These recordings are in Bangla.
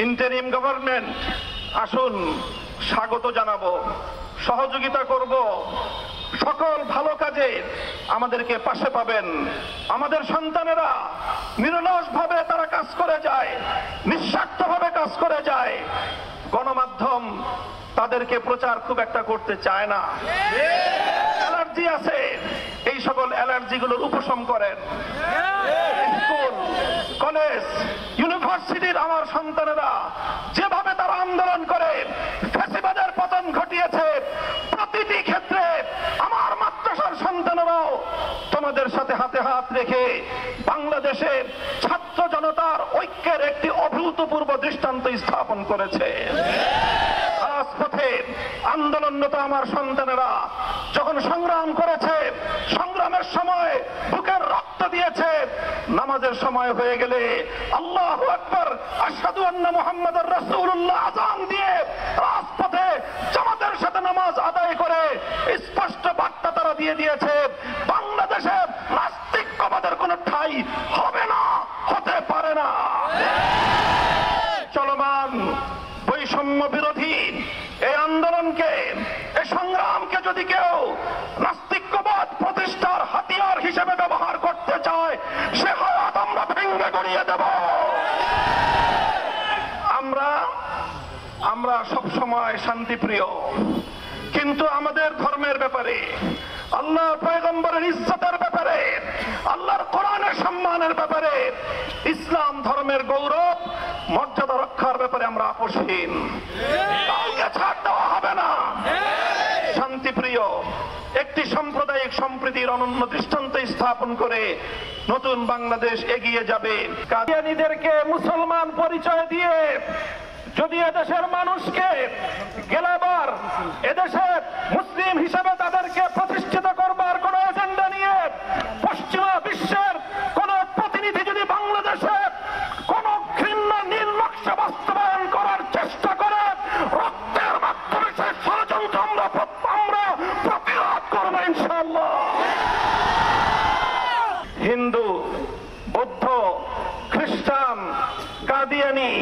ইন্টারিম গভর্নমেন্ট, আসুন স্বাগত জানাবো, সহযোগিতা করব, সকল ভালো কাজে আমাদেরকে পাশে পাবেন। আমাদের সন্তানেরা নিরলসভাবে তারা কাজ করে যায়, নিঃস্বার্থভাবে কাজ করে যায়। গণমাধ্যম তাদেরকে প্রচার খুব একটা করতে চায় না। অ্যালার্জি আছে, এই সকল অ্যালার্জিগুলোর উপশম করেন। স্কুল, কলেজ, ইউনিভার্সিটির আমার সন্তানেরা যেভাবে তারা আন্দোলন করে ফ্যাসিবাদের পতন ঘটিয়েছে, প্রতিটি ক্ষেত্রে আমার মাদ্রাসার সন্তানেরাও তোমাদের সাথে হাতে হাত রেখে বাংলাদেশের ছাত্র জনতার ঐক্যের একটি অভূতপূর্ব দৃষ্টান্ত স্থাপন করেছে। রাজপথে আন্দোলনরত আমার সন্তানেরা যখন সংগ্রাম করেছে, সংগ্রামের সময় বুকের রক্ত দিয়েছে, নামাজের সময় হয়ে গেলে আল্লাহু আকবার, আশহাদু আন্না মুহাম্মাদুর রাসূলুল্লাহ আযান দিয়ে রাজপথে জামাতের সাথে নামাজ আদায় করে স্পষ্ট বার্তা তারা দিয়ে দিয়েছে, বাংলাদেশে নাস্তিকবাদের কোনো ঠাঁই হবে না, হতে পারে না। চলমান বৈষম্য বিরোধী এই আন্দোলনকে, এই সংগ্রামকে যদি কেউ নাস্তিকবাদ প্রতিষ্ঠার হাতিয়ার হিসেবে ব্যবহার করতে চায়, সে হাত আমরা ভেঙে গড়িয়ে দেব। আমরা সব সময় শান্তিপ্রিয়, কিন্তু আমাদের ধর্মের ব্যাপারে, আল্লাহর পয়গম্বরের ইজ্জতের ব্যাপারে, আল্লাহর কোরআনের সম্মানের ব্যাপারে, ইসলাম ধর্মের গৌরব মর্যাদা রক্ষার ব্যাপারে আমরা আপোষহীন। কাউকে ছাড় দেওয়া হবে না। শান্তিপ্রিয় একটি সাম্প্রদায়িক সম্প্রীতির অনন্য দৃষ্টান্ত স্থাপন করে নতুন বাংলাদেশ এগিয়ে যাবে। কাদিয়ানীদেরকে মুসলমান পরিচয় দিয়ে যদি এদেশের মানুষকে গেলাবার, এদেশে মুসলিম হিসেবে তাদেরকে প্রতিষ্ঠিত করবার কোন এজেন্ডা নিয়ে পশ্চিমা বিশ্বের কোন প্রতিনিধি যদি বাংলাদেশে কোন ঘৃণ্য নীল নকশা বাস্তবায়ন করার চেষ্টা করে, রক্তের মাধ্যমে সেই ষড়যন্ত্র আমরা প্রতিরোধ করবো ইনশাআল্লাহ। হিন্দু, বৌদ্ধ, খ্রিস্টান, কাদিয়ানী,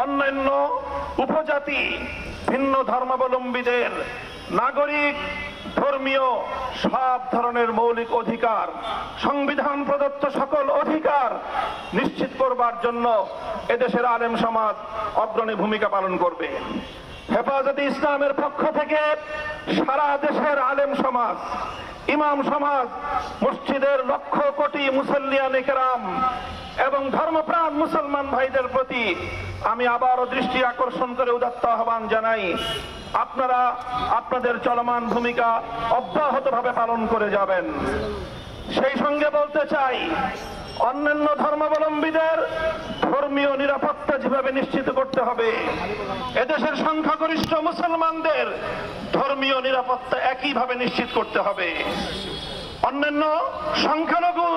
অন্যান্য উপজাতি, ভিন্ন ধর্মাবলম্বীদের নাগরিক, ধর্মীয় সব ধরনের মৌলিক অধিকার, সংবিধান প্রদত্ত সকল অধিকার নিশ্চিত করবার জন্য এদেশের আলেম সমাজ অগ্রণী ভূমিকা পালন করবে। হেফাজতে ইসলামের পক্ষ থেকে সারা দেশের আলেম সমাজ, ইমাম সমাজ, মসজিদের লক্ষ কোটি মুসল্লিয়ানে কেরাম এবং ধর্মপ্রাণ মুসলমান ভাইদের প্রতি আমি আবারও দৃষ্টি আকর্ষণ করে উদাত্ত আহ্বান জানাই, আপনারা আপনাদের চলমান ভূমিকা অব্যাহতভাবে পালন করে যাবেন। সেই সঙ্গে বলতে চাই, অন্যান্য ধর্মাবলম্বীদের ধর্মীয় নিরাপত্তা যেভাবে নিশ্চিত করতে হবে, এদেশের সংখ্যাগরিষ্ঠ মুসলমানদের ধর্মীয় নিরাপত্তা একইভাবে নিশ্চিত করতে হবে। অন্যান্য সংখ্যালঘু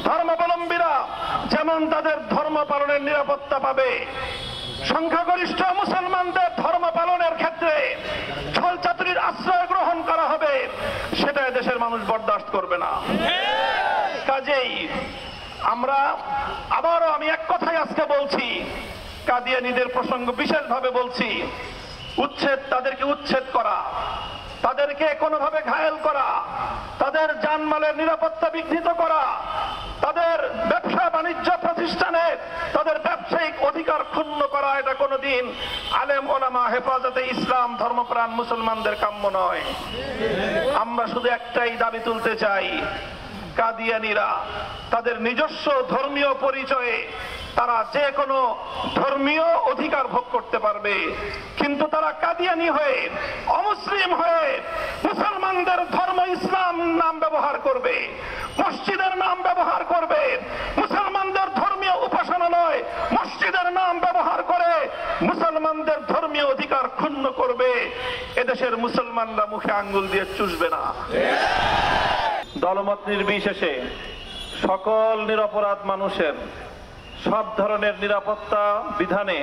ধর্মাবলম্বীরা যেমন তাদের ধর্ম পালনের নিরাপত্তা পাবে, সংখ্যাগরিষ্ঠ মুসলমানদের ধর্ম পালনের ক্ষেত্রে ছলচাতুরির আশ্রয় গ্রহণ করা হবে, সেটা দেশের মানুষ বরদাস্ত করবে না। কাজেই আমি এক কথাই আজকে বলছি, কাদিয়ানীদের প্রসঙ্গ বিশেষভাবে বলছি, তাদেরকে উচ্ছেদ করা, তাদেরকে কোনোভাবে ঘায়েল করা, তাদের জানমালের নিরাপত্তা বিঘ্নিত করা, তাদের ব্যবসা বাণিজ্য প্রতিষ্ঠানে তাদের ব্যবসায়িক অধিকার ক্ষুণ্ণ করা, এটা কোনোদিন আলেম ওলামা, হেফাজতে ইসলাম, ধর্মপ্রাণ মুসলমানদের কাম্য নয়। আমরা শুধু একটাই দাবি তুলতে চাই, কাদিয়ানীরা তাদের নিজস্ব ধর্মীয় পরিচয়ে তারা যে কোনো ধর্মীয় অধিকার ভোগ করতে পারবে, কিন্তু তারা কাদিয়ানী হয়ে, অমুসলিম হয়ে মুসলমানদের ধর্ম ইসলাম নাম ব্যবহার করবে, মসজিদের নাম ব্যবহার করবে, মুসলমানদের ধর্মীয় উপাসনালয় মসজিদের নাম ব্যবহার করে মুসলমানদের ধর্মীয় অধিকার ক্ষুণ্ণ করবে, এদেশের মুসলমানরা মুখে আঙ্গুল দিয়ে চুষবে না। দলমত নির্বিশেষে সকল নিরপরাধ মানুষের সব ধরনের নিরাপত্তা বিধানে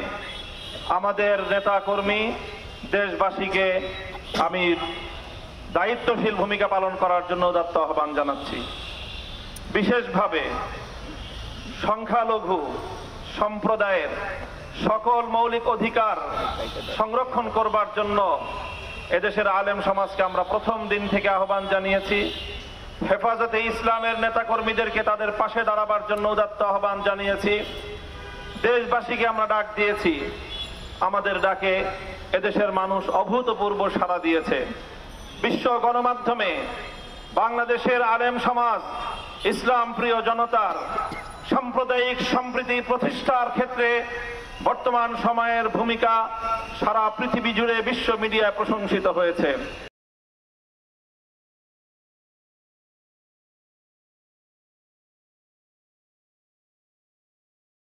আমাদের নেতা কর্মী দেশবাসীকে আমি দায়িত্বশীল ভূমিকা পালন করার জন্য উদাত্ত আহ্বান জানাচ্ছি। বিশেষভাবে সংখ্যালঘু সম্প্রদায়ের সকল মৌলিক অধিকার সংরক্ষণ করবার জন্য এদেশের আলেম সমাজকে আমরা প্রথম দিন থেকে আহ্বান জানিয়েছি। হেফাজতে ইসলামের নেতাকর্মীদেরকে তাদের পাশে দাঁড়াবার জন্য উদাত্ত আহ্বান জানিয়েছি। দেশবাসীকে আমরা ডাক দিয়েছি। আমাদের ডাকে এদেশের মানুষ অভূতপূর্ব সাড়া দিয়েছে। বিশ্ব গণমাধ্যমে বাংলাদেশের আলেম সমাজ, ইসলাম প্রিয় জনতার সাম্প্রদায়িক সম্প্রীতি প্রতিষ্ঠার ক্ষেত্রে বর্তমান সময়ের ভূমিকা সারা পৃথিবী জুড়ে বিশ্ব মিডিয়ায় প্রশংসিত হয়েছে।